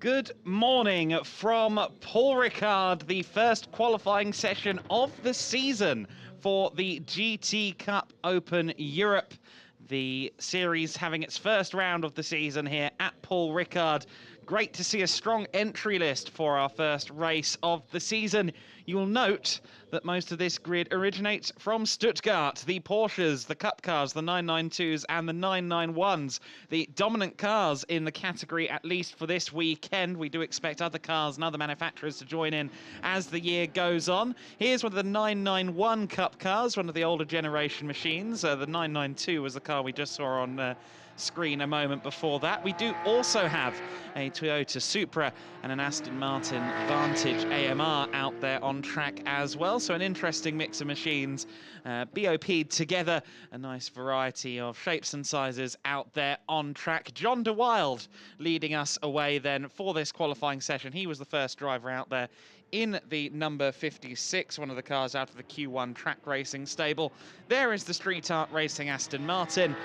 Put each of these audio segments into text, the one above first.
Good morning from Paul Ricard, the first qualifying session of the season for the GTOpen Europe. The series having its first round of the season here at Paul Ricard. Great to see a strong entry list for our first race of the season. You will note that most of this grid originates from Stuttgart. The Porsches, the Cup cars, the 992s and the 991s. The dominant cars in the category, at least for this weekend. We do expect other cars and other manufacturers to join in as the year goes on. Here's one of the 991 Cup cars, one of the older generation machines. The 992 was the car we just saw on screen a moment before that. We do also have a Toyota Supra and an Aston Martin Vantage AMR out there on track as well. So an interesting mix of machines, BOP'd together, a nice variety of shapes and sizes out there on track. John de Wilde leading us away then for this qualifying session. He was the first driver out there in the number 56, one of the cars out of the Q1 track racing stable. There is the Street Art Racing Aston Martin.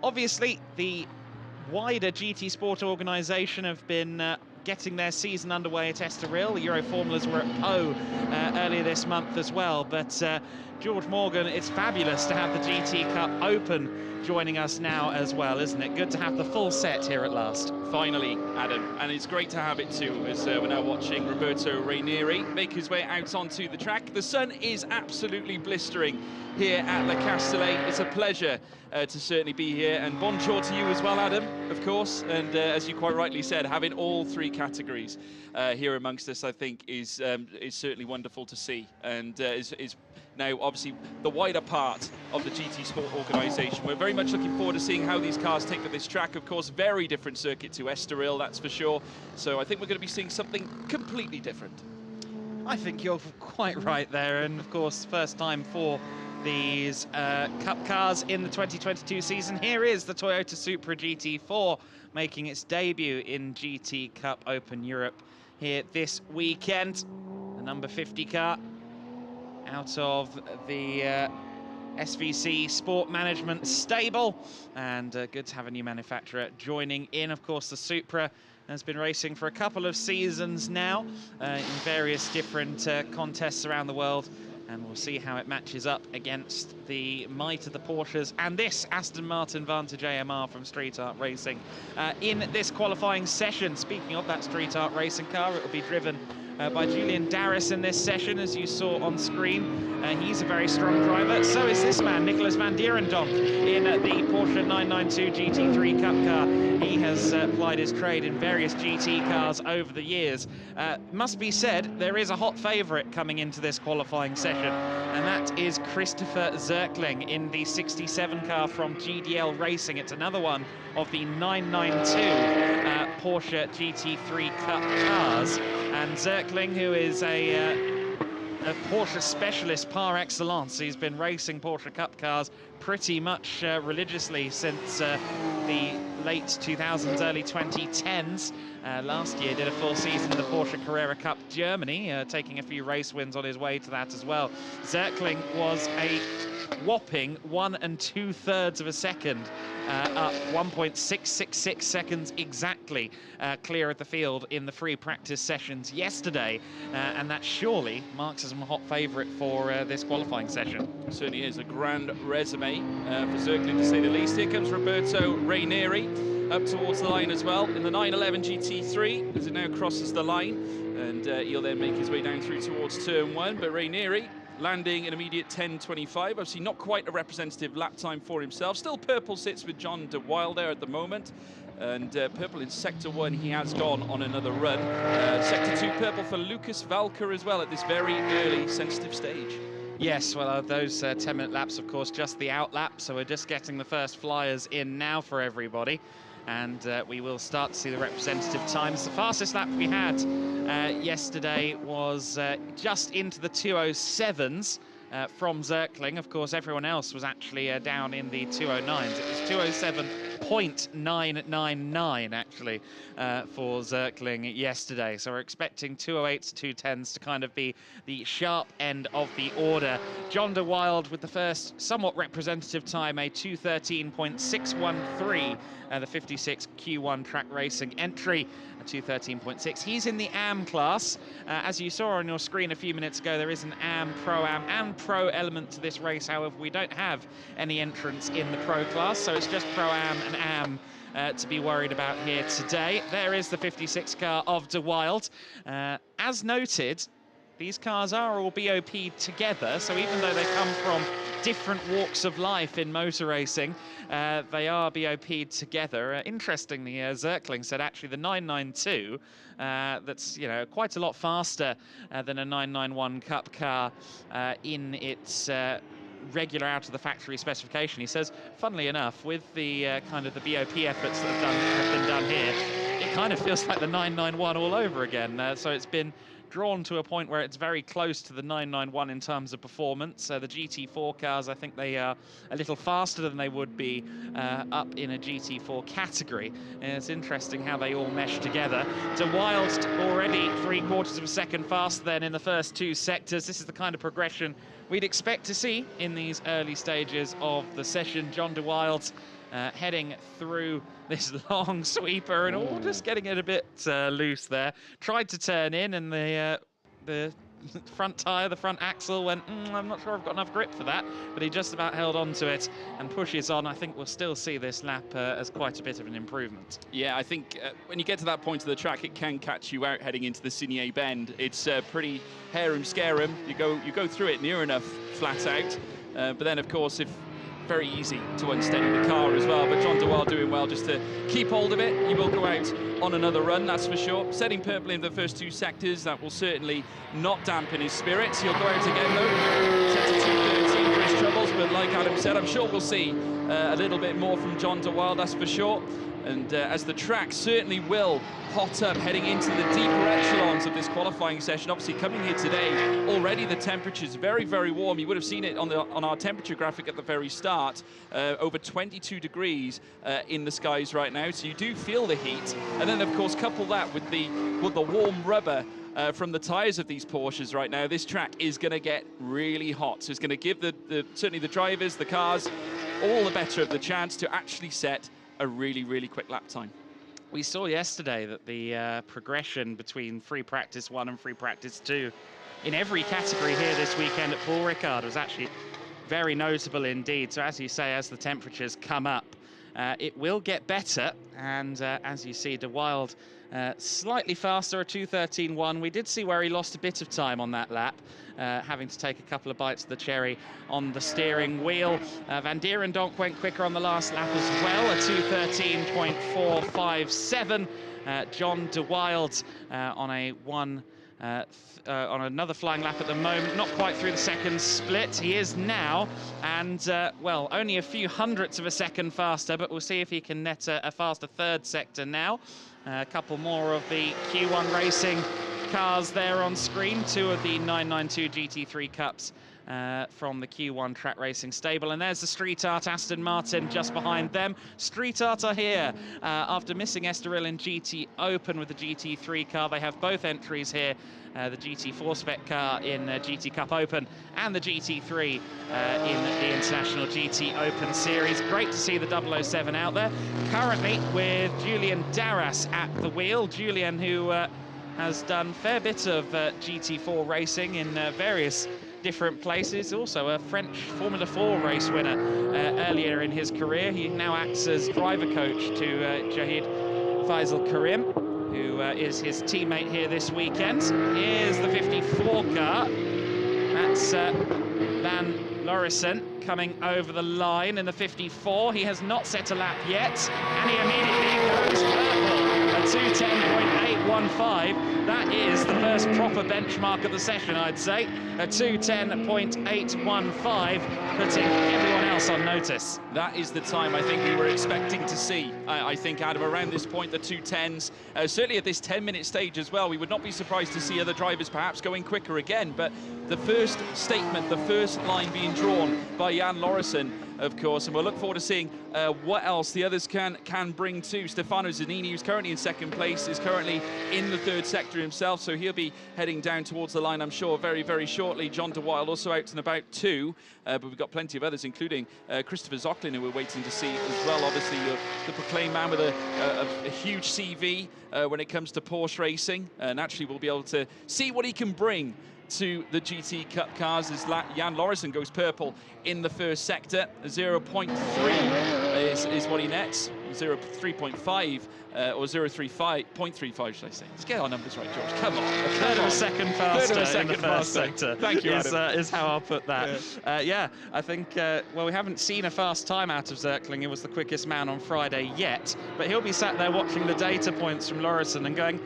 Obviously, the wider GT Sport organisation have been getting their season underway at Estoril. The Euro Formulas were at Pau earlier this month as well. But George Morgan, it's fabulous to have the GT Cup Open joining us now as well, isn't it? Good to have the full set here at last. Finally, Adam, and it's great to have it too, as we're now watching Roberto Rainieri make his way out onto the track. The sun is absolutely blistering here at Le Castellet. It's a pleasure to certainly be here, and bonjour to you as well, Adam, of course. And as you quite rightly said, having all three categories here amongst us, I think, is certainly wonderful to see, and is now obviously the wider part of the GT Sport organisation. We're very much looking forward to seeing how these cars take to this track. Of course, very different circuit to Estoril, that's for sure. So I think we're going to be seeing something completely different. I think you're quite right there, and of course, first time for these Cup cars in the 2022 season. Here is the Toyota Supra GT4 making its debut in GTOpen Europe here this weekend. The number 50 car out of the SVC Sport Management stable, and good to have a new manufacturer joining in. Of course, the Supra has been racing for a couple of seasons now in various different contests around the world, and we'll see how it matches up against the might of the Porsches and this Aston Martin Vantage AMR from Street Art Racing in this qualifying session. Speaking of that Street Art Racing car, it will be driven by Julian Darris in this session, as you saw on screen. He's a very strong driver. So is this man, Nicholas van Dierendonk, in the Porsche 992 GT3 Cup car. He has plied his trade in various GT cars over the years. Must be said, there is a hot favourite coming into this qualifying session, and that is Christopher Zirkling in the 67 car from GDL Racing. It's another one of the 992 Porsche GT3 Cup cars. And Zirkling, who is a Porsche specialist par excellence, he's been racing Porsche Cup cars pretty much religiously since the late 2000s, early 2010s. Last year did a full season in the Porsche Carrera Cup Germany, taking a few race wins on his way to that as well. Zirkling was a whopping 1 2/3 of a second up, 1.666 seconds exactly clear of the field in the free practice sessions yesterday, and that surely marks as a hot favourite for this qualifying session. Certainly is a grand resume for Zirkling, to say the least. Here comes Roberto Rainieri up towards the line as well in the 911 GT3 as it now crosses the line, and he'll then make his way down through towards turn 1. But Rainieri landing an immediate 10.25, obviously not quite a representative lap time for himself. Still purple sits with John de Wilde there at the moment, and purple in sector 1, he has gone on another run. Sector 2 purple for Lucas Valker as well at this very early sensitive stage. Yes, well, those 10-minute laps, of course, just the out lap, so we're just getting the first flyers in now for everybody, and we will start to see the representative times. The fastest lap we had yesterday was just into the 2:07s from Zirkling. Of course, everyone else was actually down in the 2:09s. It was .999 actually for Zerkling yesterday. So we're expecting 208s, 210s to kind of be the sharp end of the order. John de Wilde with the first somewhat representative time, a 213.613, the 56 Q1 track racing entry, a 213.6. He's in the AM class. As you saw on your screen a few minutes ago, there is an AM, Pro-Am and Pro element to this race. However, we don't have any entrants in the Pro class, so it's just Pro-Am and AM to be worried about here today. There is the 56 car of de Wilde. As noted, these cars are all BOP'd together, so even though they come from different walks of life in motor racing, they are BOP'd together. Interestingly, Zerkling said actually the 992, that's quite a lot faster than a 991 Cup car in its regular out of the factory specification. He says, funnily enough, with the kind of the BOP efforts that have been done here, it kind of feels like the 991 all over again. So it's been drawn to a point where it's very close to the 991 in terms of performance. The GT4 cars, I think they are a little faster than they would be up in a GT4 category. And it's interesting how they all mesh together. De Wilde already 3/4 of a second faster than in the first two sectors. This is the kind of progression we'd expect to see in these early stages of the session. John de Wilde heading through this long sweeper and just getting it a bit loose there. Tried to turn in, and the front tyre, the front axle went, I'm not sure I've got enough grip for that, but he just about held on to it and pushes on. I think we'll still see this lap as quite a bit of an improvement. Yeah, I think when you get to that point of the track, it can catch you out heading into the Signé bend. It's pretty harum-scarum. You go through it near enough flat out, but then of course if very easy to unsteady the car as well, but John de Wilde doing well just to keep hold of it. He will go out on another run, that's for sure. Setting purple in the first two sectors, that will certainly not dampen his spirits. He'll go out again though, set to 213 for his troubles, but like Adam said, I'm sure we'll see a little bit more from John de Wilde, that's for sure. And as the track certainly will hot up heading into the deeper echelons of this qualifying session. Obviously coming here today, already the temperature's very, very warm. You would have seen it on our temperature graphic at the very start. Over 22 degrees in the skies right now, so you do feel the heat. And then of course couple that with the warm rubber from the tyres of these Porsches right now. This track is going to get really hot, so it's going to give certainly the drivers, the cars, all the better of the chance to actually set a really, really quick lap time. We saw yesterday that the progression between free practice 1 and free practice 2 in every category here this weekend at Paul Ricard was actually very notable indeed. So as you say, as the temperatures come up, it will get better. And as you see, de Wilde slightly faster, a 2:13.1. We did see where he lost a bit of time on that lap, having to take a couple of bites of the cherry on the steering wheel. Van Dierendonck went quicker on the last lap as well, a 2:13.457. John de Wilde on another flying lap at the moment, not quite through the second split. He is now, and well, only a few hundredths of a second faster, but we'll see if he can net a faster third sector now. A couple more of the Q1 racing cars there on screen, 2 of the 992 GT3 Cups from the Q1 track racing stable. And there's the Street Art Aston Martin just behind them. Street Art are here after missing Estoril in GTOpen with the GT3 car. They have both entries here, the GT4 spec car in GT Cup Open and the GT3 in the International GTOpen series. Great to see the 007 out there. Currently with Julian Darras at the wheel. Julian, who has done a fair bit of GT4 racing in various different places, also a French Formula 4 race winner earlier in his career. He now acts as driver coach to Jahid Faisal Karim, who is his teammate here this weekend. Here's the 54 car. That's Van Lorison coming over the line in the 54. He has not set a lap yet, and he immediately goes purple. A 2:10.815. That is the first proper benchmark of the session, I'd say. A 2:10.815, putting everyone else on notice. That is the time I think we were expecting to see. I think, Adam, around this point, the 2:10s, certainly at this 10-minute stage as well, we would not be surprised to see other drivers perhaps going quicker again, but the first statement, the first line being drawn by Jan Lorison of course, and we'll look forward to seeing what else the others can bring too. Stefano Zanini, who's currently in second place, is currently in the third sector himself, so he'll be heading down towards the line, I'm sure, very, very shortly. John DeWild also out and about too, but we've got plenty of others, including Christopher Zocklin, who we're waiting to see as well. Obviously, the proclaimed man with a huge CV when it comes to Porsche racing. Naturally, we'll be able to see what he can bring to the GT Cup cars as Jan Lauritsen goes purple in the first sector. 0.3 is what he nets, 0.3.5 or 0.35 should I say. Let's get our numbers right, George. Come on. A third of a second faster in the first sector. Thank you, is how I'll put that. Yeah, I think, well, we haven't seen a fast time out of Zirkling. He was the quickest man on Friday yet, but he'll be sat there watching the data points from Lauritsen and going,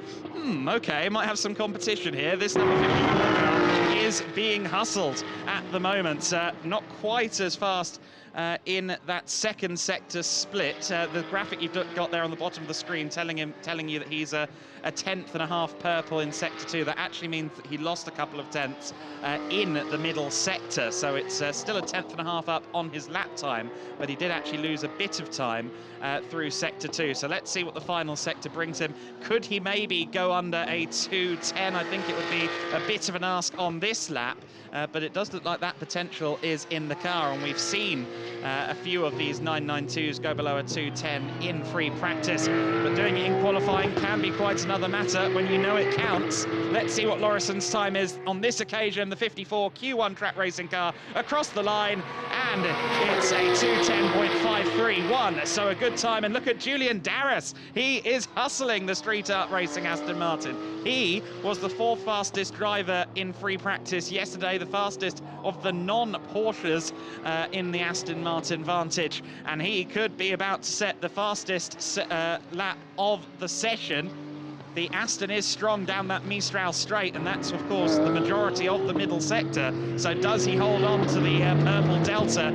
okay, might have some competition here. This number 54 car is being hustled at the moment. Not quite as fast in that second sector split. The graphic you've got there on the bottom of the screen telling you that he's a 1/10.5 purple in sector 2. That actually means that he lost a couple of tenths in the middle sector, so it's still a 1/10.5 up on his lap time, but he did actually lose a bit of time through sector 2. So let's see what the final sector brings him. Could he maybe go under a 2:10? I think it would be a bit of an ask on this lap, but it does look like that potential is in the car, and we've seen a few of these 992s go below a 2:10 in free practice, but doing it in qualifying can be quite another matter when you know it counts. Let's see what Lauritsen's time is on this occasion. The 54 Q1 track racing car across the line, and it's a 2:10.531, so a good time. And look at Julian Darras. He is hustling the street art racing Aston Martin. He was the 4th fastest driver in free practice yesterday, the fastest of the non-Porsches in the Aston Martin Vantage, and he could be about to set the fastest lap of the session. The Aston is strong down that Mistral straight, and that's, of course, the majority of the middle sector. So does he hold on to the purple delta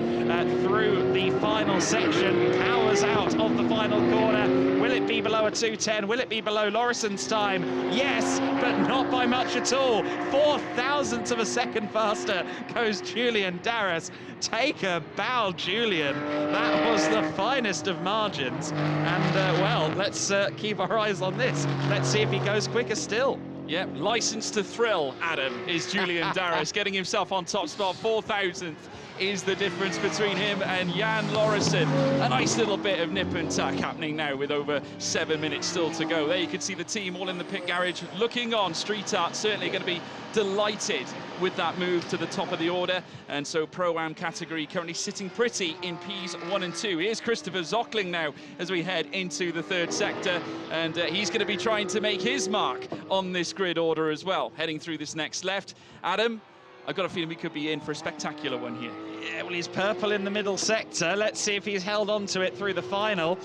through the final section? Powers out of the final corner. Will it be below a 2:10? Will it be below Lauritsen's time? Yes, but not by much at all. 0.004 of a second faster goes Julian Darras. Take a bow, Julian. That was the finest of margins. And, well, let's keep our eyes on this. Let's see if he goes quicker still. Yep, license to thrill, Adam, is Julian Darras, getting himself on top spot. 4,000th is the difference between him and Jan Lauritsen. A nice little bit of nip and tuck happening now with over 7 minutes still to go. There you can see the team all in the pit garage looking on. Street Art certainly going to be delighted with that move to the top of the order, and so Pro-Am category currently sitting pretty in Ps 1 and 2. Here's Christopher Zocklin now as we head into the third sector, and he's going to be trying to make his mark on this grid order as well, heading through this next left. Adam, I've got a feeling we could be in for a spectacular one here. Yeah, well, he's purple in the middle sector. Let's see if he's held on to it through the final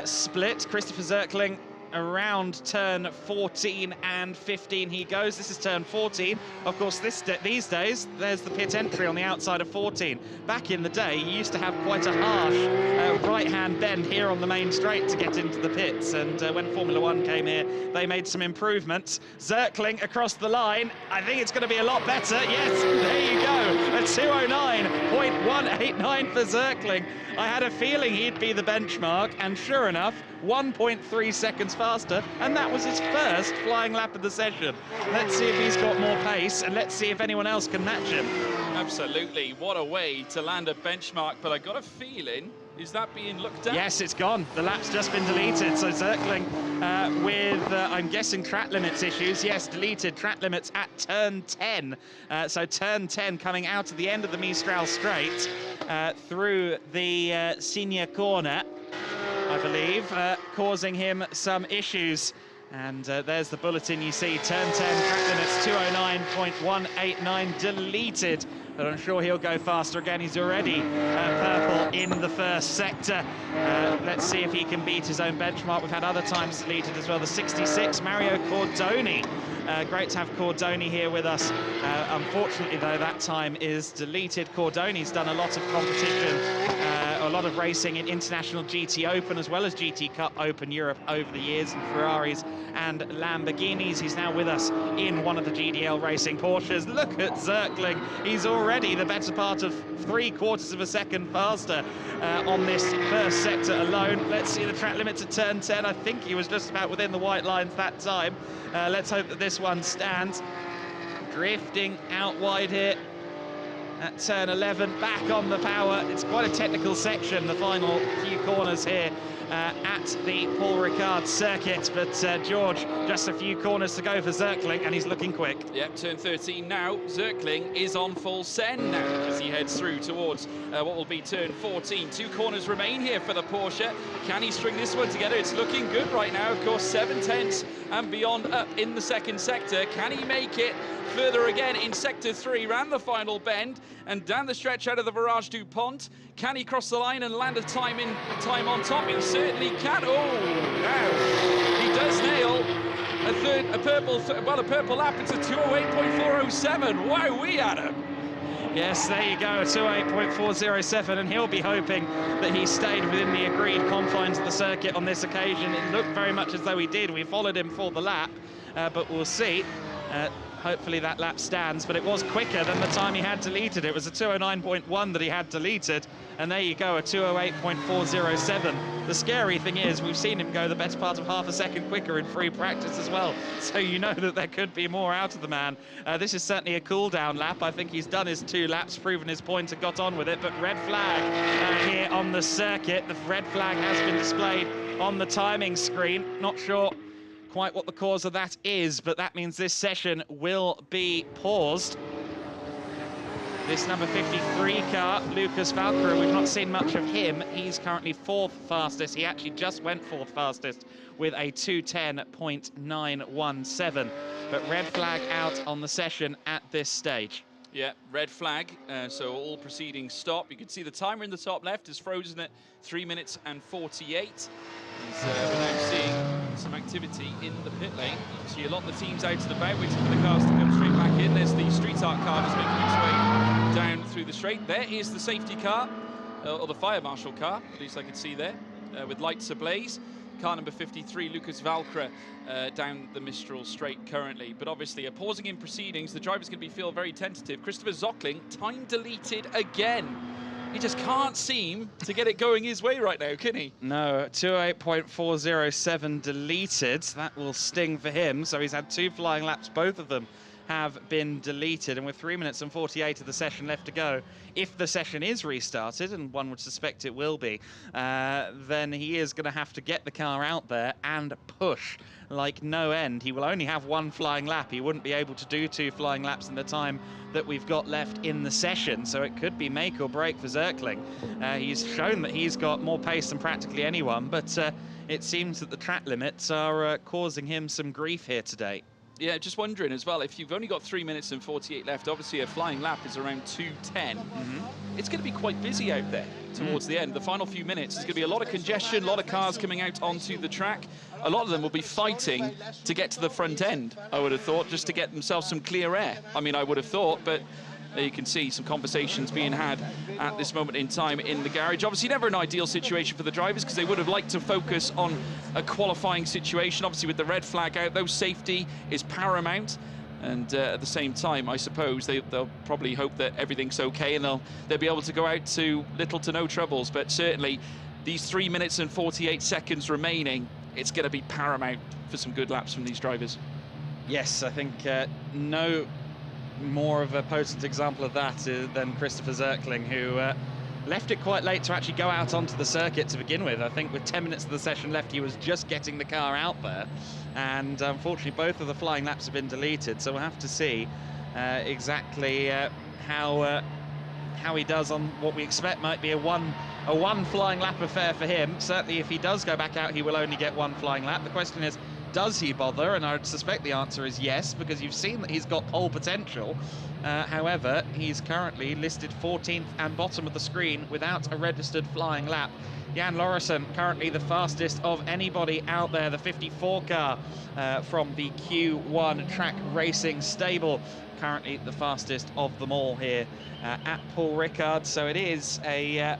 split. Christopher Zirkling around turn 14 and 15 he goes. This is turn 14. Of course, these days, there's the pit entry on the outside of 14. Back in the day, you used to have quite a harsh right-hand bend here on the main straight to get into the pits, and when Formula One came here, they made some improvements. Zirkling across the line. I think it's going to be a lot better. Yes, there you go. A 2:09.189 for Zirkling. I had a feeling he'd be the benchmark, and sure enough, 1.3 seconds faster, and that was his first flying lap of the session. Let's see if he's got more pace, and let's see if anyone else can match him. Absolutely, what a way to land a benchmark, but I got a feeling, is that being looked at? Yes, it's gone. The lap's just been deleted, so Zirkling with, I'm guessing, track limits issues. Yes, deleted track limits at turn 10. So turn 10 coming out at the end of the Mistral straight through the senior corner, I believe, causing him some issues. And there's the bulletin you see, turn 10, track limits 209.189, deleted. But I'm sure he'll go faster again. He's already purple in the first sector. Let's see if he can beat his own benchmark. We've had other times deleted as well. The 66, Mario Cordoni. Great to have Cordoni here with us. Unfortunately, though, that time is deleted. Cordoni's done a lot of competition, or a lot of racing in International GTOpen as well as GT Cup Open Europe over the years, and Ferraris and Lamborghinis. He's now with us in one of the GDL Racing Porsches. Look at Zirkling. He's already the better part of 3/4 of a second faster on this first sector alone. Let's see the track limits at turn 10. I think he was just about within the white lines that time. Let's hope that this one stands. Drifting out wide here at turn 11, back on the power. It's quite a technical section, the final few corners here at the Paul Ricard circuit, but George, just a few corners to go for Zirkling, and he's looking quick. Yep, turn 13 now. Zirkling is on full send now as he heads through towards what will be turn 14. 2 corners remain here for the Porsche. Can he string this one together? It's looking good right now. Of course, 7/10 and beyond up in the second sector. Can he make it further again in sector 3? Ran the final bend and down the stretch out of the Virage du Pont. Can he cross the line and land a time on top? He certainly can. Oh, now he does nail a purple lap. It's a 208.407. Wow, we had him. Yes, there you go, a 208.407, and he'll be hoping that he stayed within the agreed confines of the circuit on this occasion. It looked very much as though he did. We followed him for the lap, but we'll see. Hopefully that lap stands, but it was quicker than the time he had deleted. It was a 209.1 that he had deleted, and there you go, a 208.407. The scary thing is we've seen him go the better part of half a second quicker in free practice as well, so you know that there could be more out of the man. This is certainly a cool-down lap. I think he's done his 2 laps, proven his point and got on with it, but red flag here on the circuit. The red flag has been displayed on the timing screen. Not sure quite what the cause of that is, but that means this session will be paused. This number 53 car, Lucas Valkyrie, we've not seen much of him. He's currently 4th fastest. He actually just went 4th fastest with a 210.917. But red flag out on the session at this stage. Yeah, red flag, so all proceedings stop. You can see the timer in the top left is frozen at 3 minutes and 48. We're now seeing some activity in the pit lane. You see a lot of the teams out and about, waiting for the cars to come straight back in. There's the street art car just making its way down through the straight. There is the safety car, or the fire marshal car, at least I can see there, with lights ablaze. Car number 53, Lucas Valkyrie, down the Mistral straight currently. But obviously, pausing in proceedings, the driver's going to feel very tentative. Christopher Zöckling, time deleted again. He just can't seem to get it going his way right now, can he? No, 208.407 deleted. That will sting for him. So he's had 2 flying laps, both of them have been deleted, and with 3 minutes and 48 of the session left to go, if the session is restarted, and one would suspect it will be, then he is going to have to get the car out there and push like no end. He will only have 1 flying lap. He wouldn't be able to do 2 flying laps in the time that we've got left in the session, so it could be make or break for Zirkling. He's shown that he's got more pace than practically anyone, but it seems that the track limits are causing him some grief here today. Yeah, just wondering as well, if you've only got 3 minutes and 48 left, obviously a flying lap is around 2:10. It's going to be quite busy out there towards the end. The final few minutes, there's going to be a lot of congestion, a lot of cars coming out onto the track. A lot of them will be fighting to get to the front end, I would have thought, just to get themselves some clear air. I mean, I would have thought, but there you can see some conversations being had at this moment in time in the garage. Obviously, never an ideal situation for the drivers because they would have liked to focus on a qualifying situation. Obviously, with the red flag out, though, safety is paramount. And at the same time, I suppose they'll probably hope that everything's okay and they'll be able to go out to little to no troubles. But certainly, these 3 minutes and 48 seconds remaining, it's going to be paramount for some good laps from these drivers. Yes, I think no more of a potent example of that than Christopher Zirkling, who left it quite late to actually go out onto the circuit to begin with. I think with 10 minutes of the session left, he was just getting the car out there, and unfortunately both of the flying laps have been deleted, so we'll have to see exactly how he does on what we expect might be a one flying lap affair for him. Certainly if he does go back out, he will only get 1 flying lap. The question is, does he bother? And I would suspect the answer is yes, because you've seen that he's got pole potential. However, he's currently listed 14th and bottom of the screen without a registered flying lap. Jan Lorison, currently the fastest of anybody out there, the 54 car from the Q1 track racing stable, currently the fastest of them all here at Paul Ricard. So it is a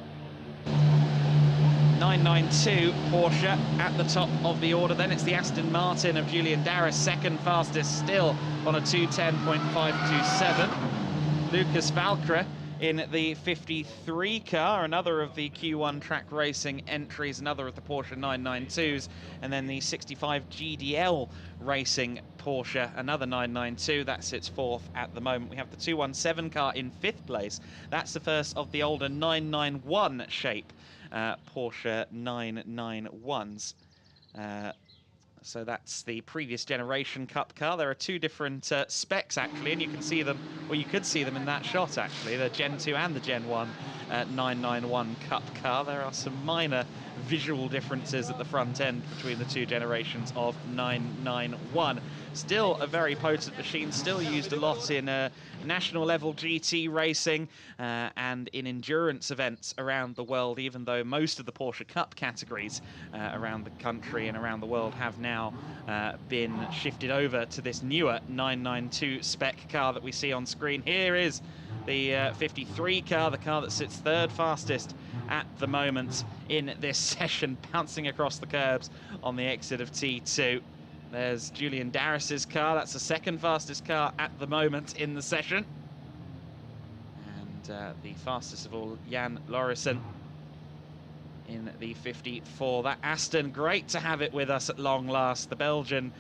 992 Porsche at the top of the order. Then it's the Aston Martin of Julian Darris, second fastest still on a 2:10.527. Lucas Valkyrie in the 53 car, another of the Q1 track racing entries, another of the Porsche 992s, and then the 65 GDL racing Porsche, another 992. That sits fourth at the moment. We have the 217 car in fifth place. That's the first of the older 991 shape Porsche 991s. So that's the previous generation Cup car. There are two different specs actually, and you can see them, or you could see them in that shot actually, the Gen 2 and the Gen 1 991 Cup car. There are some minor visual differences at the front end between the two generations of 991. Still a very potent machine, still used a lot in national level GT racing and in endurance events around the world, even though most of the Porsche Cup categories around the country and around the world have now been shifted over to this newer 992 spec car that we see on screen. Here is the 53 car, the car that sits third fastest at the moment in this session, bouncing across the curbs on the exit of T2. There's Julian Darris's car. That's the second fastest car at the moment in the session. And the fastest of all, Jan Lauritsen in the 54. That Aston, great to have it with us at long last. The Belgian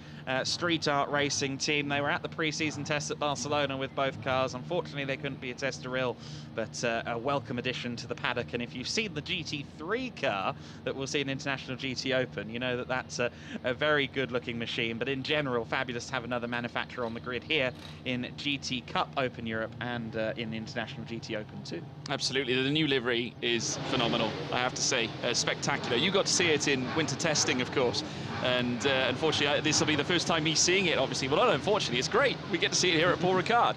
street art racing team. They were at the pre-season tests at Barcelona with both cars. Unfortunately, they couldn't be a Estoril, but a welcome addition to the paddock. And if you've seen the GT3 car that we'll see in International GTOpen, you know that that's a very good-looking machine. But in general, fabulous to have another manufacturer on the grid here in GT Cup Open Europe and in International GTOpen too. Absolutely, the new livery is phenomenal, I have to say. Spectacular. You got to see it in winter testing, of course, and unfortunately this will be the first time he's seeing it, obviously. Well, not unfortunately, it's great. We get to see it here at Paul Ricard.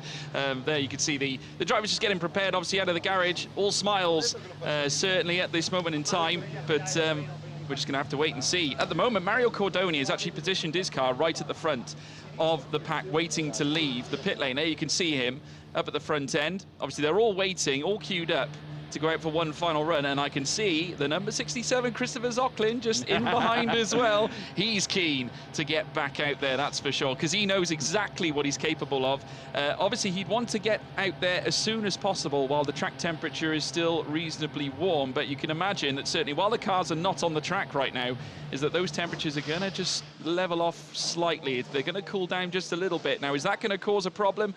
There you can see the driver's just getting prepared, obviously, out of the garage. All smiles, certainly at this moment in time, but we're just going to have to wait and see. At the moment, Mario Cordoni has actually positioned his car right at the front of the pack, waiting to leave the pit lane. There you can see him up at the front end. Obviously, they're all waiting, all queued up to go out for one final run, and I can see the number 67 Christopher Zocklin just in behind as well. He's keen to get back out there, that's for sure, because he knows exactly what he's capable of. Obviously, he'd want to get out there as soon as possible while the track temperature is still reasonably warm, but you can imagine that certainly while the cars are not on the track right now, is that those temperatures are going to just level off slightly. They're going to cool down just a little bit. Now, is that going to cause a problem?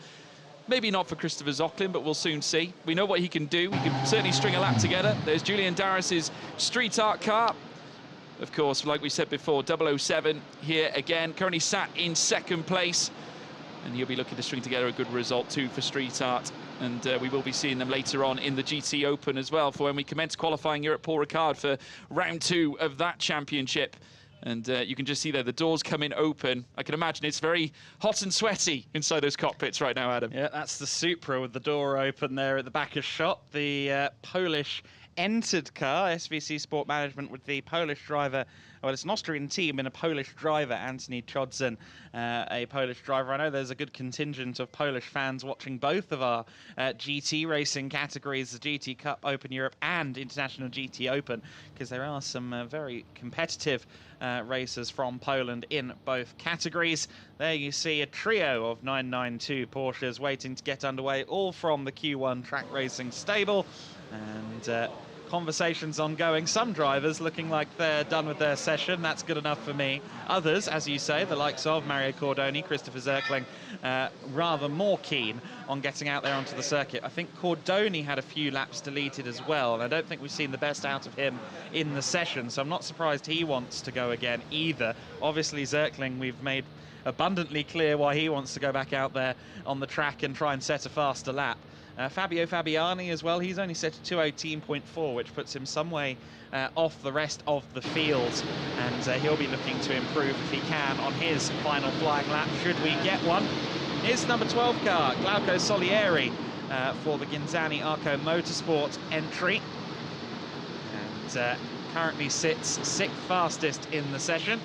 Maybe not for Christopher Zocklin, but we'll soon see. We know what he can do. He can certainly string a lap together. There's Julian Darris's street art car. Of course, like we said before, 007 here again, currently sat in second place. And he'll be looking to string together a good result too for street art. And we will be seeing them later on in the GTOpen as well for when we commence qualifying here at Paul Ricard for round 2 of that championship. And you can just see there, the doors coming open. I can imagine it's very hot and sweaty inside those cockpits right now, Adam. Yeah, that's the Supra with the door open there at the back of shot. The Polish entered car, SVC Sport Management, with the Polish driver. Well, it's an Austrian team and a Polish driver, Anthony Chodzen, a Polish driver. I know there's a good contingent of Polish fans watching both of our GT racing categories, the GT Cup Open Europe and International GT Open, because there are some very competitive racers from Poland in both categories. There you see a trio of 992 Porsches waiting to get underway, all from the Q1 track racing stable. And conversations ongoing. Some drivers looking like they're done with their session. That's good enough for me. Others, as you say, the likes of Mario Cordoni, Christopher Zirkling, rather more keen on getting out there onto the circuit. I think Cordoni had a few laps deleted as well, and I don't think we've seen the best out of him in the session, so I'm not surprised he wants to go again either. Obviously, Zirkling, we've made abundantly clear why he wants to go back out there on the track and try and set a faster lap. Fabio Fabiani as well, he's only set a 2:18.4, which puts him some way off the rest of the field, and he'll be looking to improve if he can on his final flying lap, should we get one. Here's number 12 car, Glauco Solieri, for the Ginzani Arco Motorsport entry, and currently sits 6th fastest in the session.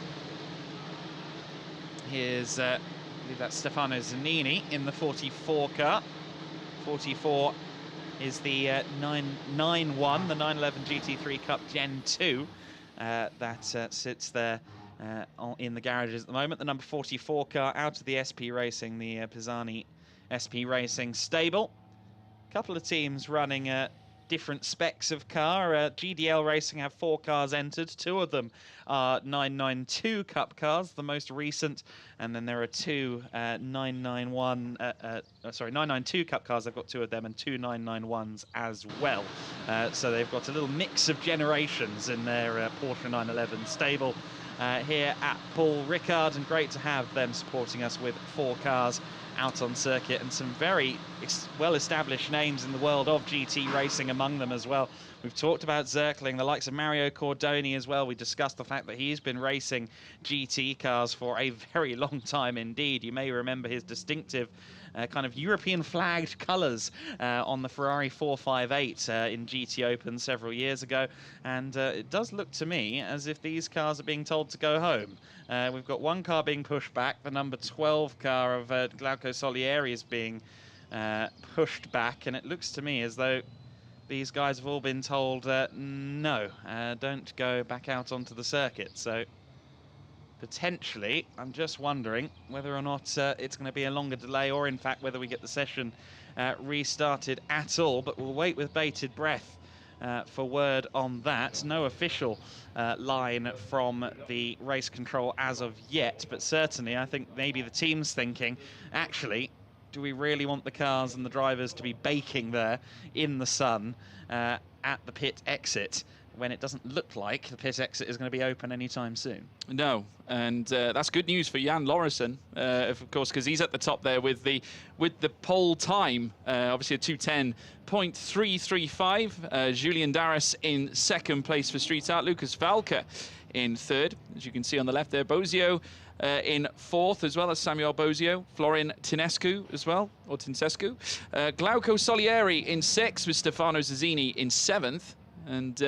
Here's, I believe that's Stefano Zanini in the 44 car. 44 is the 991, the 911 GT3 Cup Gen 2. that sits there in the garages at the moment. The number 44 car out of the SP Racing, the Pisani SP Racing stable. A couple of teams running different specs of car. GDL Racing have 4 cars entered. 2 of them are 992 Cup cars, the most recent, and then there are 2 992 Cup cars. They've got 2 of them and 2 991s as well. So they've got a little mix of generations in their Porsche 911 stable here at Paul Ricard, and great to have them supporting us with 4 cars out on circuit, and some very well-established names in the world of GT racing among them as well. We've talked about Zirkling, the likes of Mario Cordoni as well. We discussed the fact that he's been racing GT cars for a very long time indeed. You may remember his distinctive kind of European flagged colours on the Ferrari 458 in GTOpen several years ago, and it does look to me as if these cars are being told to go home. We've got 1 car being pushed back. The number 12 car of Glauco Solieri is being pushed back, and it looks to me as though these guys have all been told no, don't go back out onto the circuit. So potentially, I'm just wondering whether or not it's going to be a longer delay, or in fact whether we get the session restarted at all. But we'll wait with bated breath for word on that. No official line from the race control as of yet, but certainly I think maybe the team's thinking, actually, do we really want the cars and the drivers to be baking there in the sun at the pit exit, when it doesn't look like the pit exit is going to be open anytime soon? No, and that's good news for Jan Lauritsen, of course, because he's at the top there with the pole time, obviously a 2:10.335. Julian Darras in 2nd place for Street Art. Lucas Valka in 3rd, as you can see on the left there. Bozio in 4th, as well as Samuel Bozio. Florin Tinescu as well, or Tinsescu. Glauco Solieri in 6th, with Stefano Zazzini in 7th. And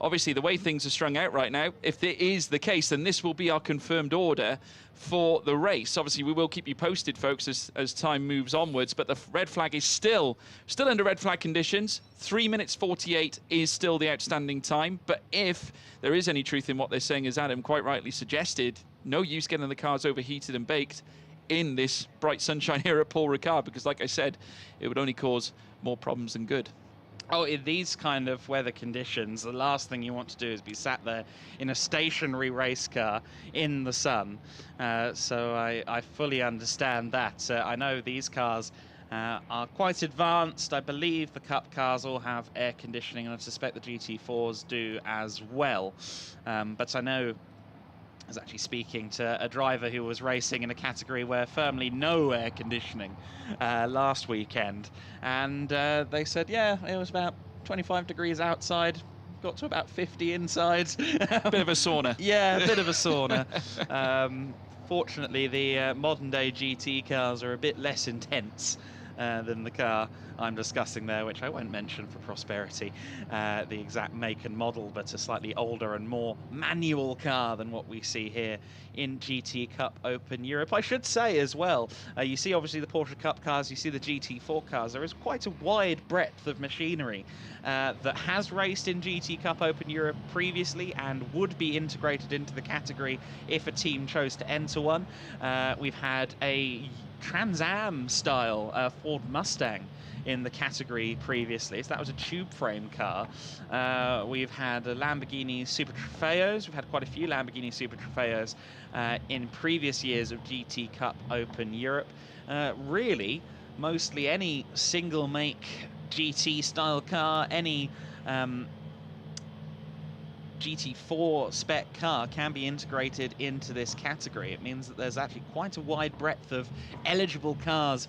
obviously, the way things are strung out right now, if it is the case, then this will be our confirmed order for the race. Obviously, we will keep you posted, folks, as time moves onwards. But the red flag is still under red flag conditions. 3 minutes 48 is still the outstanding time. But if there is any truth in what they're saying, as Adam quite rightly suggested, no use getting the cars overheated and baked in this bright sunshine here at Paul Ricard, because, like I said, it would only cause more problems than good. Oh, in these kind of weather conditions, the last thing you want to do is be sat there in a stationary race car in the sun. So I fully understand that. I know these cars are quite advanced. I believe the Cup cars all have air conditioning, and I suspect the GT4s do as well. But I know I was actually speaking to a driver who was racing in a category where firmly no air conditioning last weekend, and they said, yeah, it was about 25 degrees outside, got to about 50 inside. Bit of a sauna. Yeah, a bit of a sauna. Fortunately, the modern day GT cars are a bit less intense than the car I'm discussing there, which I won't mention for prosperity, the exact make and model, but a slightly older and more manual car than what we see here in GT Cup Open Europe. I should say as well, you see obviously the Porsche Cup cars, you see the GT4 cars. There is quite a wide breadth of machinery that has raced in GT Cup Open Europe previously and would be integrated into the category if a team chose to enter one. We've had a Trans Am style Ford Mustang in the category previously, so that was a tube frame car. We've had a Lamborghini Super Trofeos. We've had quite a few Lamborghini Super Trofeos in previous years of GT Cup Open Europe. Really, mostly any single make GT style car, any GT4 spec car can be integrated into this category. It means that there's actually quite a wide breadth of eligible cars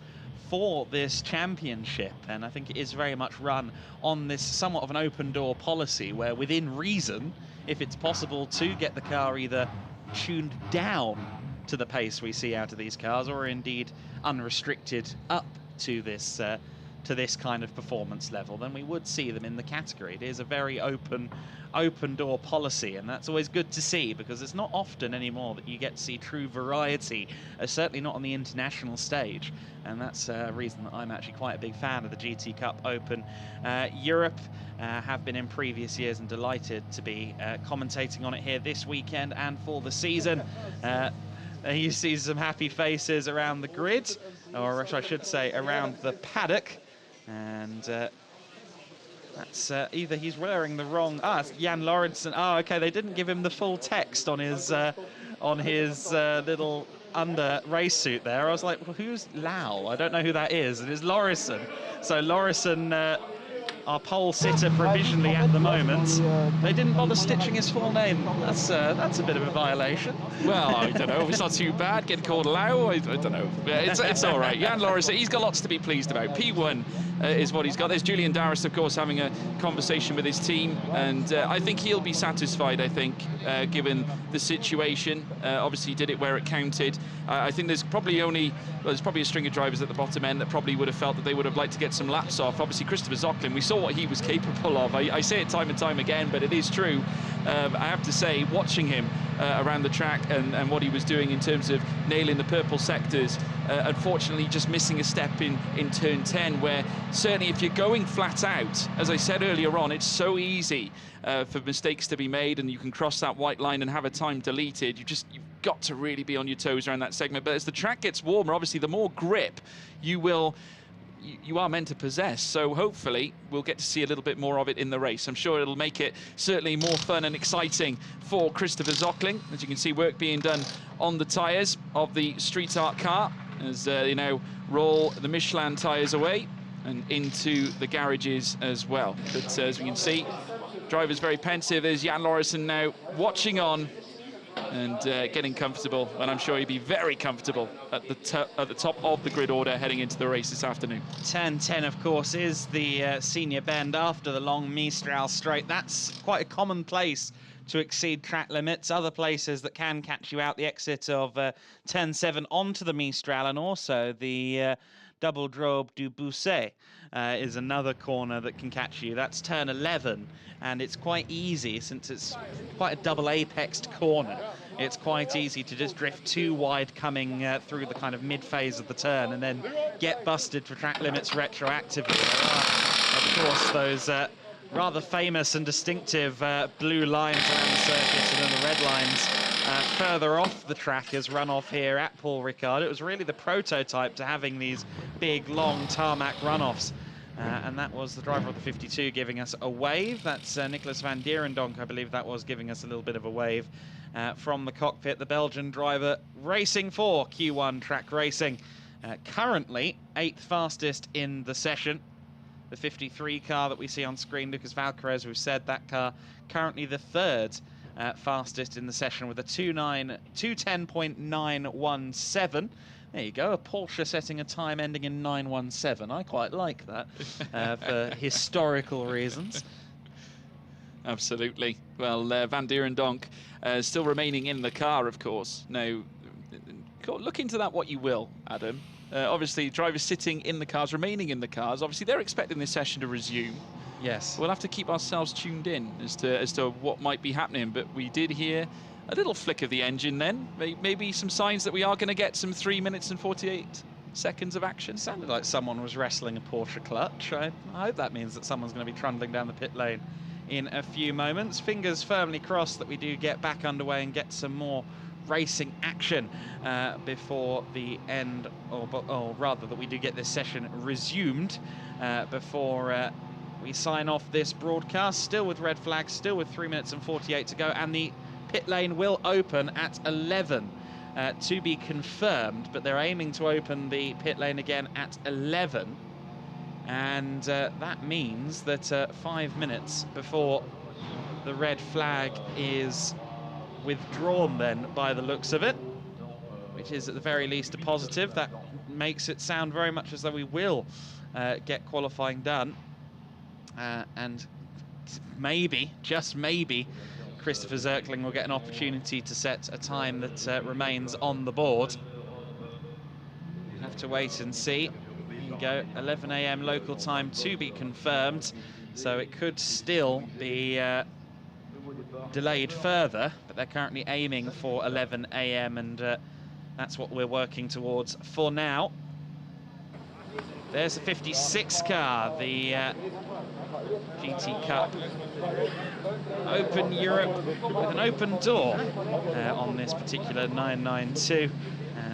for this championship, and I think it is very much run on this somewhat of an open door policy, where within reason, if it's possible to get the car either tuned down to the pace we see out of these cars, or indeed unrestricted up to this to this kind of performance level, then we would see them in the category. It is a very open door policy, and that's always good to see, because it's not often anymore that you get to see true variety, certainly not on the international stage, and that's a reason that I'm actually quite a big fan of the GT Cup Open. Europe have been in previous years, and delighted to be commentating on it here this weekend and for the season. You see some happy faces around the grid, or I should say around the paddock, and that's either he's wearing the wrong... it's Jan Lauritsen. Oh, okay, they didn't give him the full text on his little under race suit there. I was like, well, who's Lau? I don't know who that is. It is Lauritsen. So Lauritsen, our pole sitter provisionally at the moment. They didn't bother stitching his full name. That's a bit of a violation. Well, I don't know. It's not too bad. Getting called Lau, I don't know. It's all right. Jan Lauritsen, he's got lots to be pleased about. P1 is what he's got. There's Julian Darris, of course, having a conversation with his team, and I think he'll be satisfied, given the situation. Obviously, he did it where it counted. I think there's probably a string of drivers at the bottom end that probably would have felt that they would have liked to get some laps off. Obviously, Christopher Zocklin, we saw what he was capable of. I say it time and time again, but it is true. I have to say, watching him around the track and what he was doing in terms of nailing the purple sectors, unfortunately just missing a step in turn 10, where certainly if you're going flat out, as I said earlier on, it's so easy for mistakes to be made, and you can cross that white line and have a time deleted. You've got to really be on your toes around that segment. But as the track gets warmer, obviously the more grip you are meant to possess, so hopefully we'll get to see a little bit more of it in the race. I'm sure it'll make it certainly more fun and exciting for Christopher Zocklin. As you can see, work being done on the tyres of the Street Art car as they now roll the Michelin tyres away and into the garages as well. But as we can see, driver's very pensive. There's Jan Lauritsen now watching on and getting comfortable, and I'm sure he'll be very comfortable at the top of the grid order heading into the race this afternoon. 10-10, of course, is the senior bend after the long Mistral straight. That's quite a common place to exceed track limits. Other places that can catch you out, the exit of 10-7 onto the Mistral, and also the double drobe du Bousset is another corner that can catch you. That's turn 11, and it's quite easy, since it's quite a double apexed corner. It's quite easy to just drift too wide coming through the kind of mid-phase of the turn and then get busted for track limits retroactively. There are, of course, those rather famous and distinctive blue lines around the circuit, and then the red lines further off the track as runoff here at Paul Ricard. It was really the prototype to having these big, long tarmac runoffs. And that was the driver of the 52 giving us a wave. That's Nicolas van Dierendonck, I believe that was, giving us a little bit of a wave from the cockpit. The Belgian driver racing for Q1 Track Racing. Currently 8th fastest in the session. The 53 car that we see on screen, Lucas Valkyrie, as we've said, that car currently the 3rd fastest in the session with a 210.917. There you go, a Porsche setting a time ending in 917. I quite like that for historical reasons. Absolutely. Well, Van Dierendonck still remaining in the car, of course. Now, look into that what you will, Adam. Obviously, drivers sitting in the cars, remaining in the cars. Obviously, they're expecting this session to resume. Yes. We'll have to keep ourselves tuned in as to what might be happening, but we did hear a little flick of the engine then. Maybe some signs that we are going to get some 3 minutes and 48 seconds of action. Sounded like someone was wrestling a Porsche clutch. I hope that means that someone's going to be trundling down the pit lane in a few moments. Fingers firmly crossed that we do get back underway and get some more racing action before the end, or rather that we do get this session resumed before we sign off this broadcast. Still with red flags, still with 3 minutes and 48 to go, and the pit lane will open at 11 to be confirmed, but they're aiming to open the pit lane again at 11, and that means that 5 minutes before the red flag is withdrawn then, by the looks of it, which is at the very least a positive. That makes it sound very much as though we will get qualifying done, and maybe, just maybe, Christopher Zirkling will get an opportunity to set a time that remains on the board. We'll have to wait and see. we go, 11 AM local time to be confirmed, so it could still be delayed further, but they're currently aiming for 11 AM, and that's what we're working towards for now. There's the 56 car, the GT Cup Open Europe with an open door on this particular 992.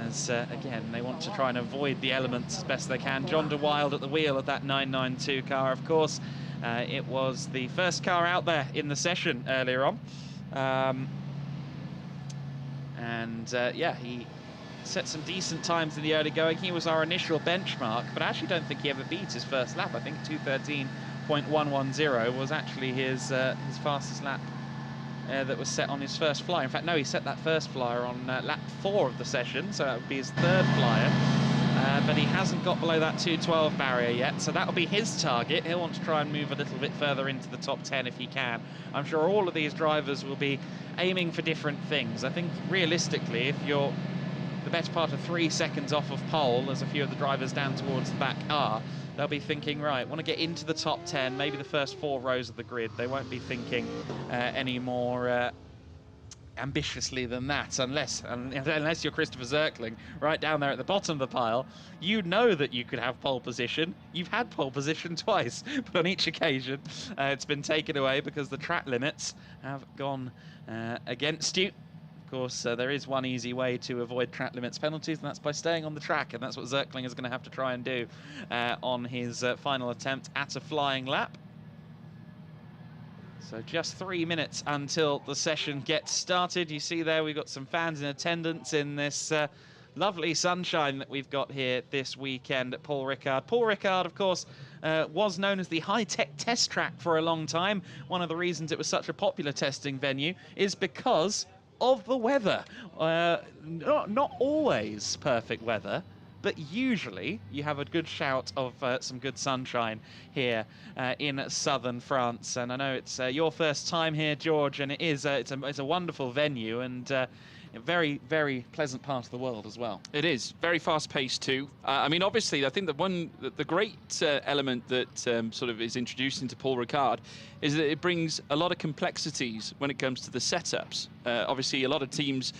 As again, they want to try and avoid the elements as best they can. John de Wilde at the wheel of that 992 car, of course. It was the first car out there in the session earlier on. Yeah, he set some decent times in the early going. He was our initial benchmark, but I actually don't think he ever beat his first lap. I think 2:13.110 was actually his fastest lap that was set on his first flyer. In fact, no, he set that first flyer on lap 4 of the session, so that would be his third flyer. But he hasn't got below that 2:12 barrier yet, so that'll be his target. He'll want to try and move a little bit further into the top 10 if he can. I'm sure all of these drivers will be aiming for different things. I think realistically, if you're the better part of 3 seconds off of pole, as a few of the drivers down towards the back are, they'll be thinking, right, want to get into the top 10, maybe the first 4 rows of the grid. They won't be thinking any more ambitiously than that, unless you're Christopher Zirkling right down there at the bottom of the pile. You know that you could have pole position. You've had pole position twice, but on each occasion it's been taken away because the track limits have gone against you. Of course, there is one easy way to avoid track limits penalties, and that's by staying on the track, and that's what Zirkling is going to have to try and do on his final attempt at a flying lap. So just 3 minutes until the session gets started. You see there we've got some fans in attendance in this lovely sunshine that we've got here this weekend at Paul Ricard. Paul Ricard, of course, was known as the high-tech test track for a long time. One of the reasons it was such a popular testing venue is because of the weather. Not always perfect weather, but usually you have a good shout of some good sunshine here in southern France. And I know it's your first time here, George, and it's a wonderful venue, and a very, very pleasant part of the world as well. It is very fast-paced too. I mean, obviously, I think the great element that sort of is introduced into Paul Ricard is that it brings a lot of complexities when it comes to the setups. Obviously, a lot of teams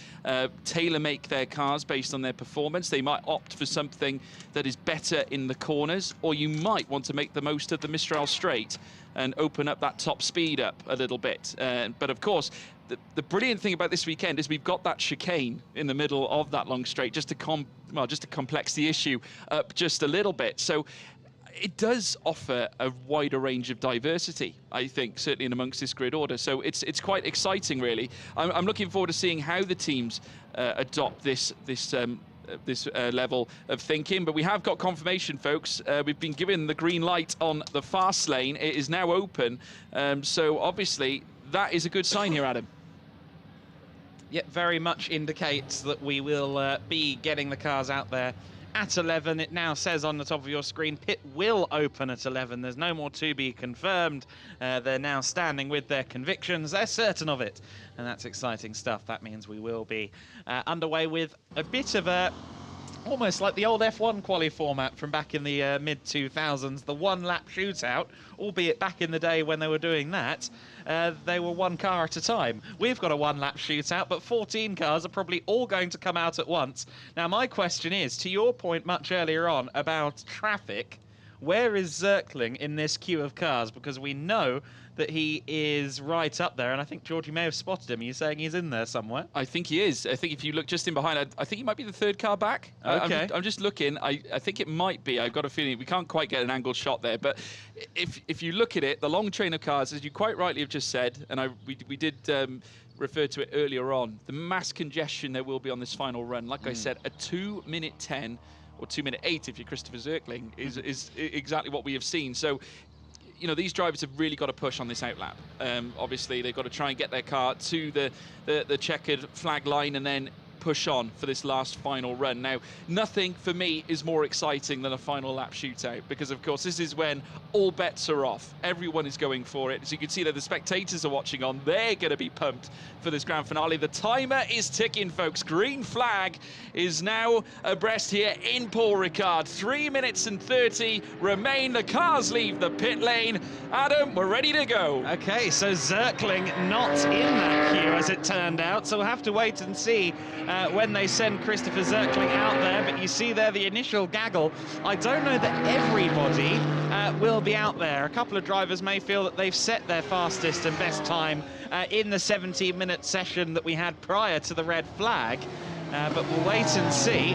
tailor-make their cars based on their performance. They might opt for something that is better in the corners, or you might want to make the most of the Mistral Straight and open up that top speed up a little bit. But of course, the brilliant thing about this weekend is we've got that chicane in the middle of that long straight just to complex the issue up just a little bit. So it does offer a wider range of diversity, I think, certainly in amongst this grid order. So it's quite exciting, really. I'm looking forward to seeing how the teams adopt this level of thinking. But we have got confirmation, folks. We've been given the green light on the fast lane. It is now open. So obviously that is a good sign here, Adam. Yep, very much indicates that we will be getting the cars out there at 11. It now says on the top of your screen, pit will open at 11. There's no more to be confirmed. They're now standing with their convictions. They're certain of it, and that's exciting stuff. That means we will be underway with a bit of a almost like the old F1 quali format from back in the mid-2000s, the one-lap shootout, albeit back in the day when they were doing that, they were one car at a time. We've got a one-lap shootout, but 14 cars are probably all going to come out at once. Now, my question is, to your point much earlier on about traffic, where is Zirkling in this queue of cars? Because we know that he is right up there, and I think, George, you may have spotted him. Are you saying he's in there somewhere? I think he is. I think if you look just in behind, I think he might be the third car back. Okay. I'm just looking. I think it might be. I've got a feeling we can't quite get an angled shot there, but if you look at it, the long train of cars, as you quite rightly have just said, and we did refer to it earlier on, the mass congestion there will be on this final run. Like I said, a 2:10 or 2:08 if you're Christopher Zirkling is exactly what we have seen. So, you know, these drivers have really got to push on this outlap. Obviously, they've got to try and get their car to the checkered flag line and then push on for this last final run. Now, nothing for me is more exciting than a final lap shootout, because of course this is when all bets are off. Everyone is going for it. As you can see that the spectators are watching on, they're going to be pumped for this grand finale. The timer is ticking, folks. Green flag is now abreast here in Paul Ricard. 3 minutes and 30 remain. The cars leave the pit lane. Adam, we're ready to go. Okay, so Zerkling not in that queue as it turned out, so we'll have to wait and see when they send Christopher Zerkling out there. But you see there the initial gaggle. I don't know that everybody will be out there. A couple of drivers may feel that they've set their fastest and best time in the 17-minute session that we had prior to the red flag, but we'll wait and see.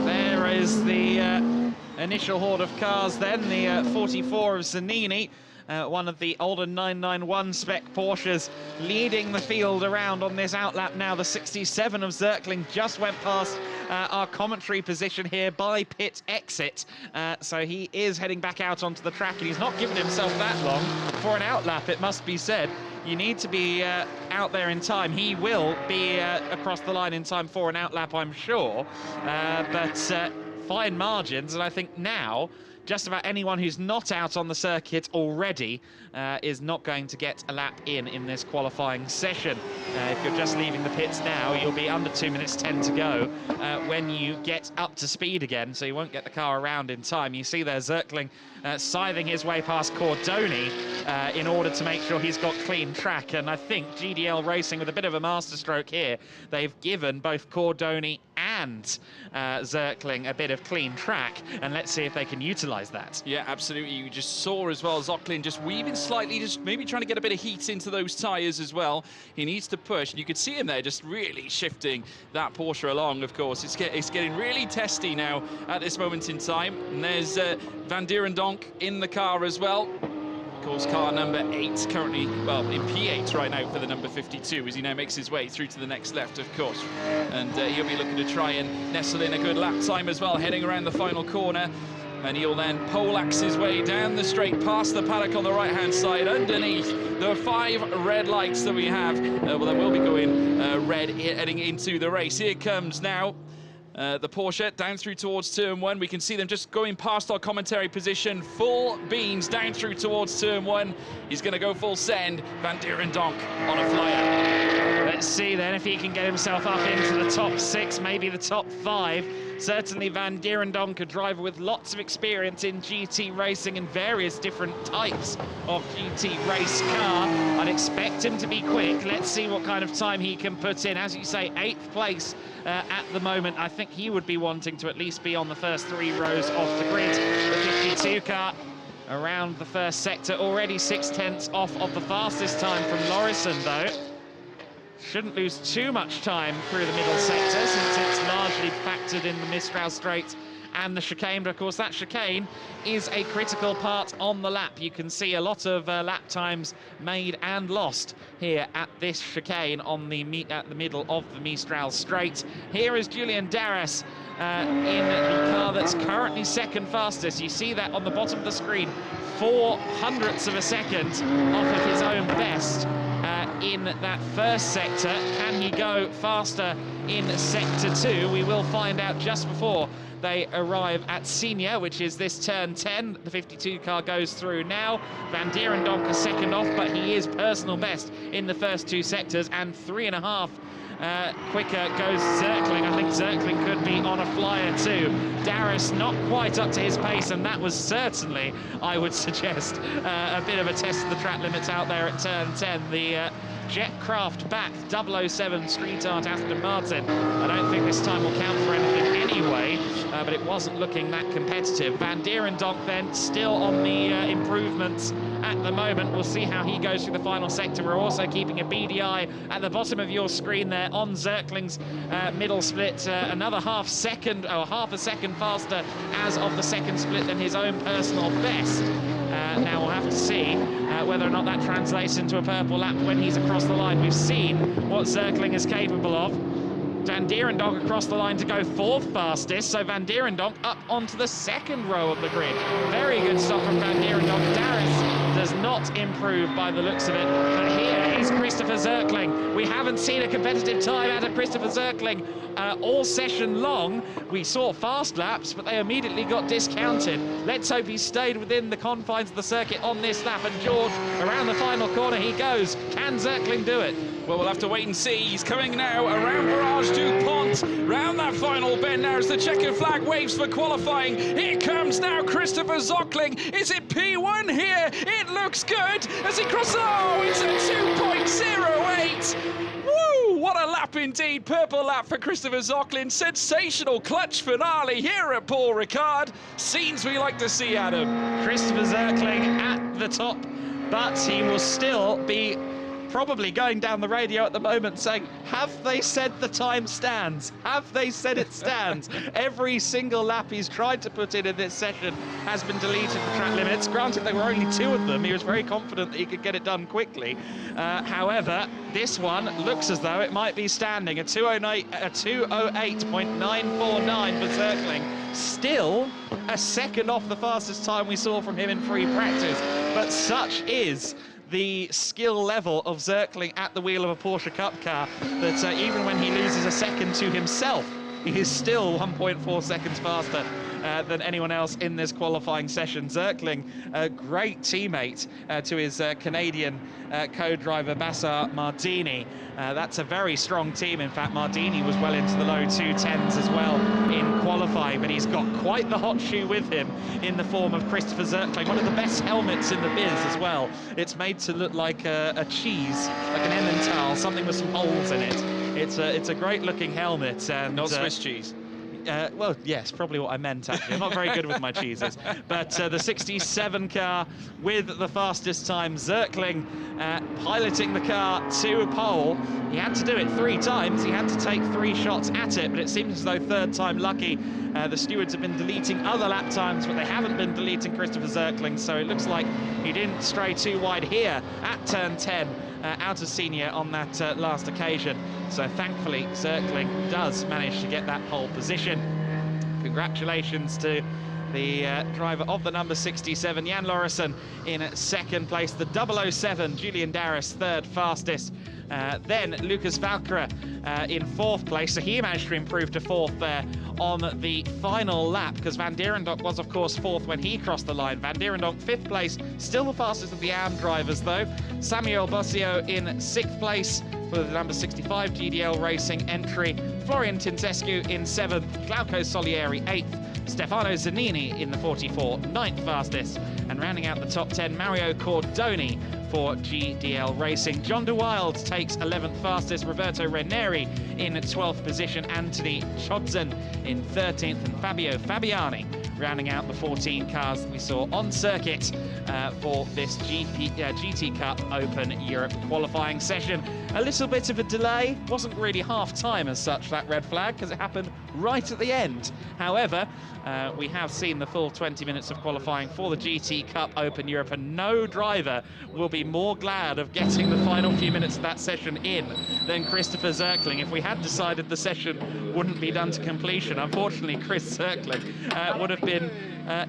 There is the initial horde of cars then, the 44 of Zanini, one of the older 991 spec Porsches, leading the field around on this outlap now. The 67 of Zerkling just went past our commentary position here by pit exit. So he is heading back out onto the track, and he's not given himself that long for an outlap, it must be said. You need to be out there in time. He will be across the line in time for an outlap, I'm sure. But fine margins, and I think now just about anyone who's not out on the circuit already is not going to get a lap in this qualifying session. If you're just leaving the pits now, you'll be under 2 minutes 10 to go when you get up to speed again, so you won't get the car around in time. You see there Zerkling scything his way past Cordoni in order to make sure he's got clean track, and I think GDL Racing, with a bit of a masterstroke here, they've given both Cordoni and Zerkling a bit of clean track, and let's see if they can utilize that. Yeah, absolutely. You just saw as well Zerkling just weaving slightly, just maybe trying to get a bit of heat into those tyres as well. He needs to push, and you could see him there just really shifting that Porsche along. Of course, it's getting really testy now at this moment in time, and there's Van Dierendonk in the car as well. Of course, car number 8 currently, well, in P8 right now for the number 52, as he now makes his way through to the next left, of course. And he'll be looking to try and nestle in a good lap time as well, heading around the final corner. And he'll then poleaxe his way down the straight, past the paddock on the right-hand side, underneath the 5 red lights that we have. Well, they will be going red heading into the race. Here comes now the Porsche down through towards turn 1. We can see them just going past our commentary position. Full beans down through towards turn 1. He's going to go full send. Van Dierendonk on a flyer. Let's see then if he can get himself up into the top 6, maybe the top 5. Certainly Van Dierendonk, a driver with lots of experience in GT racing and various different types of GT race car. I'd expect him to be quick. Let's see what kind of time he can put in. As you say, 8th place at the moment. I think he would be wanting to at least be on the first 3 rows off the grid. The 52 car around the first sector, already 6/10 off of the fastest time from Lorison, though. Shouldn't lose too much time through the middle sector, since it's largely factored in the Mistral Straight and the chicane. But of course that chicane is a critical part on the lap. You can see a lot of lap times made and lost here at this chicane on at the middle of the Mistral Straight. Here is Julian Darras in the car that's currently 2nd fastest. You see that on the bottom of the screen, 0.04 of a second off of his own best in that first sector. Can he go faster in sector 2? We will find out just before they arrive at Senior, which is this turn 10. The 52 car goes through now. Van Dierendonk is 2nd off, but he is personal best in the first 2 sectors, and 3.5 quicker goes Zerkling. I think Zerkling could be on a flyer too. Darras not quite up to his pace, and that was certainly, I would suggest, a bit of a test of the track limits out there at turn 10. The Jetcraft back 007 Street Art Aston Martin. I don't think this time will count for anything anyway, but it wasn't looking that competitive. Van Dierendonk then still on the improvements at the moment. We'll see how he goes through the final sector. We're also keeping a beady eye at the bottom of your screen there on Zerkling's middle split. Another half a second faster as of the 2nd split than his own personal best. Now we'll have to see whether or not that translates into a purple lap when he's across the line. We've seen what Zerkling is capable of. Van Dierendonk across the line to go 4th fastest, so Van Dierendonk up onto the 2nd row of the grid. Very good stop from Van Dierendonk. Darras does not improve by the looks of it, but here is is Christopher Zerkling. We haven't seen a competitive time out of Christopher Zerkling all session long. We saw fast laps, but they immediately got discounted. Let's hope he stayed within the confines of the circuit on this lap. And George, around the final corner he goes. Can Zerkling do it? Well, we'll have to wait and see. He's coming now around Barrage du Pont, round that final bend now as the checkered flag waves for qualifying. Here comes now Christopher Zerkling. Is it P1 here? It looks good as he crosses. Oh, it's a 2.08. Woo! What a lap indeed. Purple lap for Christopher Zerkling. Sensational clutch finale here at Paul Ricard. Scenes we like to see, Adam. Christopher Zerkling at the top, but he will still be probably going down the radio at the moment saying, have they said the time stands? Have they said it stands? Every single lap he's tried to put in this session has been deleted for track limits. Granted, there were only 2 of them. He was very confident that he could get it done quickly. However, this one looks as though it might be standing. A 208.949 for Zerkling. Still a second off the fastest time we saw from him in free practice. But such is the skill level of Zerkling at the wheel of a Porsche Cup car that even when he loses a second to himself, he is still 1.4 seconds faster than anyone else in this qualifying session. Zerkling, a great teammate to his Canadian co-driver Bassar Mardini. That's a very strong team. In fact, Mardini was well into the low 210s as well in qualifying, but he's got quite the hot shoe with him in the form of Christopher Zerkling, one of the best helmets in the biz as well. It's made to look like a cheese, like an Emmental, something with some holes in it. It's a great looking helmet. And not Swiss cheese. Well, yes, probably what I meant, actually. I'm not very good with my cheeses. But the 67 car with the fastest time, Zerkling piloting the car to a pole. He had to do it 3 times. He had to take 3 shots at it, but it seems as though third time lucky. The stewards have been deleting other lap times, but they haven't been deleting Christopher Zerkling, so it looks like he didn't stray too wide here at turn 10. Out of senior on that last occasion. So thankfully, Zerkling does manage to get that pole position. Congratulations to the driver of the number 67, Jan Lauritsen, in second place. The 007, Julian Darris, third fastest. Then Lucas Valkyrie in fourth place, so he managed to improve to fourth there on the final lap, because Van Dierendonck was of course fourth when he crossed the line. Van Dierendonck fifth place, still the fastest of the AM drivers though. Samuel Bossio in sixth place for the number 65 GDL Racing entry. Florian Tinsescu in seventh, Glauco Solieri eighth, Stefano Zanini in the 44, ninth fastest, and rounding out the top 10, Mario Cordoni for GDL Racing. John de Wilde takes 11th fastest, Roberto Ranieri in 12th position, Anthony Chodzen in 13th, and Fabio Fabiani rounding out the 14 cars that we saw on circuit for this GT Cup Open Europe qualifying session. A little bit of a delay, wasn't really half time as such, that red flag, because it happened right at the end. However, we have seen the full 20 minutes of qualifying for the GT Cup Open Europe, and no driver will be more glad of getting the final few minutes of that session in than Christopher Zerkling. If we had decided the session wouldn't be done to completion, unfortunately Chris Zerkling would have been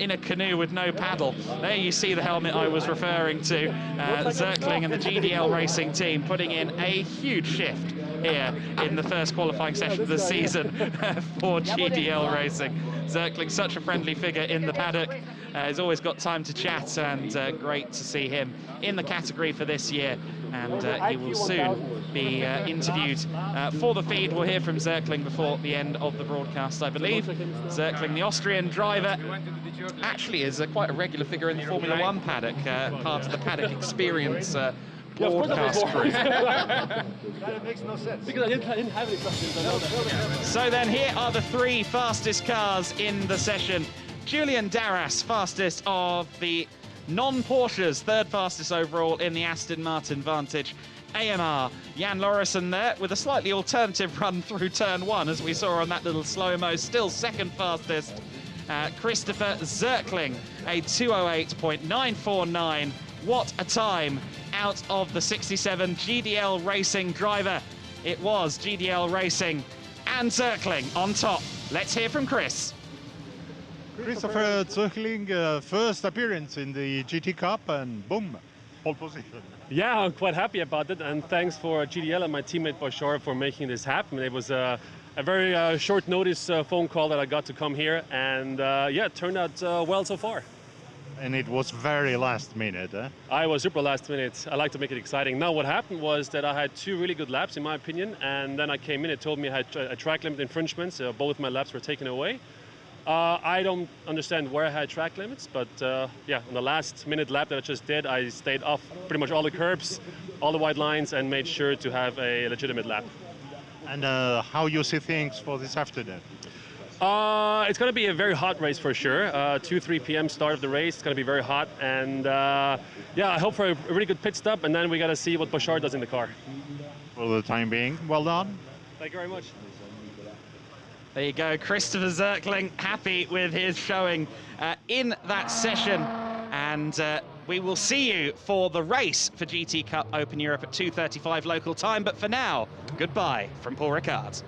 in a canoe with no paddle. There you see the helmet I was referring to. Zerkling and the GDL Racing team putting in a huge shift here in the first qualifying session of the season for GDL Racing. Zerkling, such a friendly figure in the paddock, has always got time to chat, and great to see him in the category for this year. And he will soon be interviewed for the feed. We'll hear from Zerkling before the end of the broadcast, I believe. Zerkling, the Austrian driver, actually is quite a regular figure in the Formula One paddock, part of the paddock experience broadcast crew. That makes no sense. Because I didn't have any questions. I know that. So then here are the 3 fastest cars in the session. Julian Darras, fastest of the non-Porsches, third fastest overall in the Aston Martin Vantage AMR. Jan Lauritsen there with a slightly alternative run through turn 1, as we saw on that little slow-mo, still second fastest. Christopher Zerkling, a 208.949. What a time out of the 67 GDL Racing driver. It was GDL Racing and Zerkling on top. Let's hear from Chris. Christopher Zerkling, first appearance in the GT Cup, and boom, pole position. Yeah, I'm quite happy about it, and thanks for GDL and my teammate Bashar for making this happen. It was a very short notice phone call that I got to come here, and yeah, it turned out well so far. And it was very last minute, eh? I was super last minute. I like to make it exciting. Now what happened was that I had 2 really good laps in my opinion, and then I came in, it told me I had a track limit infringement, so both my laps were taken away. I don't understand where I had track limits, but yeah, on the last minute lap that I just did, I stayed off pretty much all the curbs, all the white lines, and made sure to have a legitimate lap. And how you see things for this afternoon? It's going to be a very hot race for sure. 2-3 p.m. start of the race. It's going to be very hot, and yeah, I hope for a really good pit stop, and then we got to see what Bashar does in the car. For the time being, well done. Thank you very much. There you go, Christopher Zirkling happy with his showing in that session, and we will see you for the race for GT Cup Open Europe at 2:35 local time, but for now, goodbye from Paul Ricard.